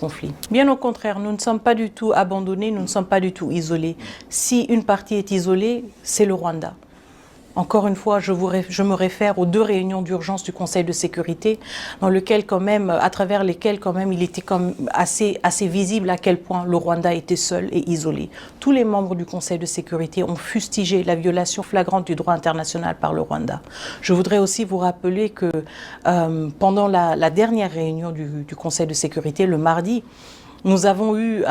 conflit. Bien au contraire, nous ne sommes pas du tout abandonnés, nous ne sommes pas du tout isolés. Si une partie est isolée, c'est le Rwanda. Encore une fois, je me réfère aux 2 réunions d'urgence du Conseil de sécurité, dans lequel quand même, à travers lesquelles quand même, il était comme assez visible à quel point le Rwanda était seul et isolé. Tous les membres du Conseil de sécurité ont fustigé la violation flagrante du droit international par le Rwanda. Je voudrais aussi vous rappeler que pendant la dernière réunion du Conseil de sécurité, le mardi, nous avons eu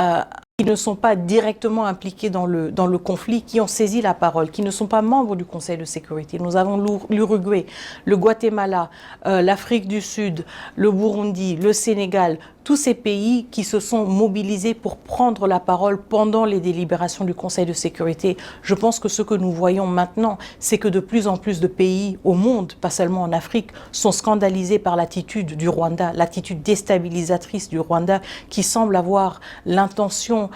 qui ne sont pas directement impliqués dans le conflit, qui ont saisi la parole, qui ne sont pas membres du Conseil de sécurité. Nous avons l'Uruguay, le Guatemala, l'Afrique du Sud, le Burundi, le Sénégal, tous ces pays qui se sont mobilisés pour prendre la parole pendant les délibérations du Conseil de sécurité. Je pense que ce que nous voyons maintenant, c'est que de plus en plus de pays au monde, pas seulement en Afrique, sont scandalisés par l'attitude du Rwanda, l'attitude déstabilisatrice du Rwanda, qui semble avoir l'intention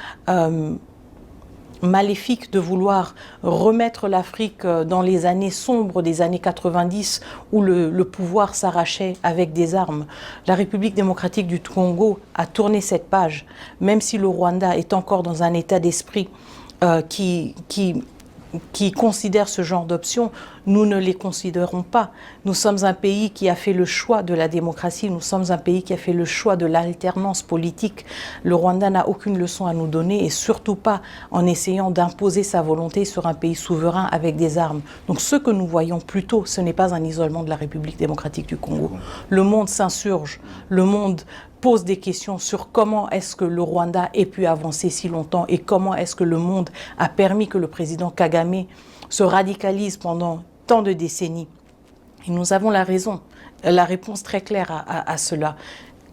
maléfique de vouloir remettre l'Afrique dans les années sombres des années 90 où le pouvoir s'arrachait avec des armes. La République démocratique du Congo a tourné cette page, même si le Rwanda est encore dans un état d'esprit qui considèrent ce genre d'options, nous ne les considérons pas. Nous sommes un pays qui a fait le choix de la démocratie, nous sommes un pays qui a fait le choix de l'alternance politique. Le Rwanda n'a aucune leçon à nous donner et surtout pas en essayant d'imposer sa volonté sur un pays souverain avec des armes. Donc ce que nous voyons plutôt, ce n'est pas un isolement de la République démocratique du Congo. Le monde s'insurge, le monde pose des questions sur comment est-ce que le Rwanda ait pu avancer si longtemps et comment est-ce que le monde a permis que le président Kagame se radicalise pendant tant de décennies. Et nous avons la réponse très claire à cela.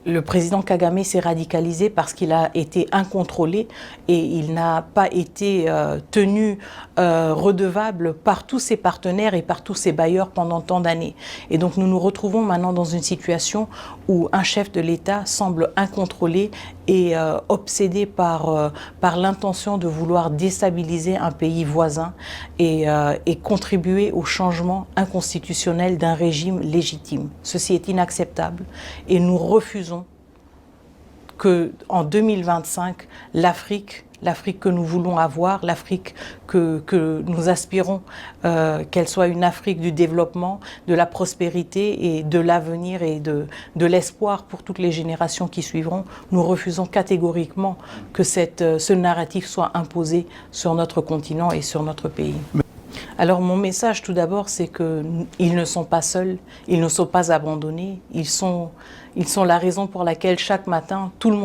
Le président Kagame s'est radicalisé parce qu'il a été incontrôlé et il n'a pas été tenu redevable par tous ses partenaires et par tous ses bailleurs pendant tant d'années. Et donc nous nous retrouvons maintenant dans une situation où un chef de l'État semble incontrôlé et obsédé par l'intention de vouloir déstabiliser un pays voisin et contribuer au changement inconstitutionnel d'un régime légitime. Ceci est inacceptable et nous refusons qu'en 2025, l'Afrique que nous voulons avoir, l'Afrique que nous aspirons, qu'elle soit une Afrique du développement, de la prospérité et de l'avenir et de l'espoir pour toutes les générations qui suivront, nous refusons catégoriquement que ce narratif soit imposé sur notre continent et sur notre pays. Alors mon message tout d'abord, c'est qu'ils ne sont pas seuls, ils ne sont pas abandonnés, ils sont la raison pour laquelle chaque matin, tout le monde